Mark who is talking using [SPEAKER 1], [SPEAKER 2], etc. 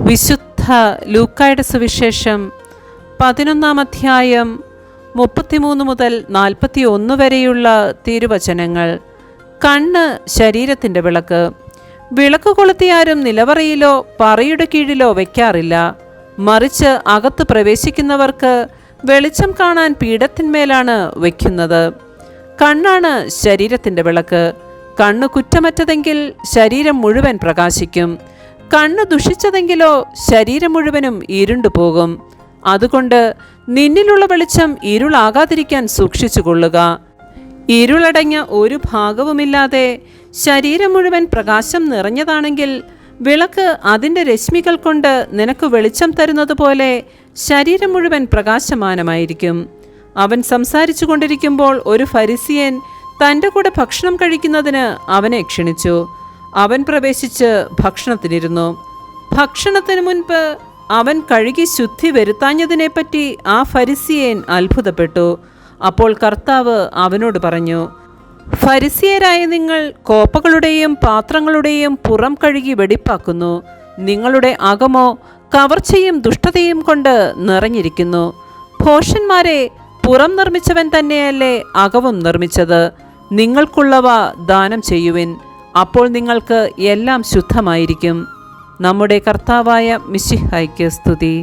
[SPEAKER 1] വിശുദ്ധ ലൂക്കായുടെ സുവിശേഷം 11-ാം അധ്യായം 33 മുതൽ 41 വരെയുള്ള തിരുവചനങ്ങൾ. കണ്ണ് ശരീരത്തിൻ്റെ വിളക്ക്. വിളക്ക് കൊളുത്തിയാരും നിലവറയിലോ പറയുടെ കീഴിലോ വയ്ക്കാറില്ല, മറിച്ച് അകത്ത് പ്രവേശിക്കുന്നവർക്ക് വെളിച്ചം കാണാൻ പീഠത്തിന്മേലാണ് വയ്ക്കുന്നത്. കണ്ണാണ് ശരീരത്തിൻ്റെ വിളക്ക്. കണ്ണ് കുറ്റമറ്റതെങ്കിൽ ശരീരം മുഴുവൻ പ്രകാശിക്കും. കണ്ണ് ദുഷിച്ചതെങ്കിലോ ശരീരം മുഴുവനും ഇരുണ്ടുപോകും. അതുകൊണ്ട് നിന്നിലുള്ള വെളിച്ചം ഇരുളാകാതിരിക്കാൻ സൂക്ഷിച്ചുകൊള്ളുക. ഇരുളടങ്ങിയ ഒരു ഭാഗവുമില്ലാതെ ശരീരം മുഴുവൻ പ്രകാശം നിറഞ്ഞതാണെങ്കിൽ വിളക്ക് അതിൻ്റെ രശ്മികൾ കൊണ്ട് നിനക്ക് വെളിച്ചം തരുന്നത് പോലെ ശരീരം മുഴുവൻ പ്രകാശമാനമായിരിക്കും. അവൻ സംസാരിച്ചു കൊണ്ടിരിക്കുമ്പോൾ ഒരു ഫരിസിയൻ തൻ്റെ കൂടെ ഭക്ഷണം കഴിക്കുന്നതിന് അവനെ ക്ഷണിച്ചു. അവൻ പ്രവേശിച്ച് ഭക്ഷണത്തിനിരുന്നു. ഭക്ഷണത്തിന് മുൻപ് അവൻ കഴുകി ശുദ്ധി വരുത്താഞ്ഞതിനെപ്പറ്റി ആ ഫരിസിയൻ അത്ഭുതപ്പെട്ടു. അപ്പോൾ കർത്താവ് അവനോട് പറഞ്ഞു, ഫരിസിയരായ നിങ്ങൾ കോപ്പകളുടെയും പാത്രങ്ങളുടെയും പുറം കഴുകി വെടിപ്പാക്കുന്നു, നിങ്ങളുടെ അകമോ കവർച്ചയും ദുഷ്ടതയും കൊണ്ട് നിറഞ്ഞിരിക്കുന്നു. ഭോഷന്മാരെ, പുറം നിർമ്മിച്ചവൻ തന്നെയല്ലേ അകവും നിർമ്മിച്ചത്? നിങ്ങൾക്കുള്ളവ ദാനം ചെയ്യുവിൻ, അപ്പോൾ നിങ്ങൾക്ക് എല്ലാം ശുദ്ധമായിരിക്കും. നമ്മുടെ കർത്താവായ മിശിഹായ്ക്ക് സ്തുതി.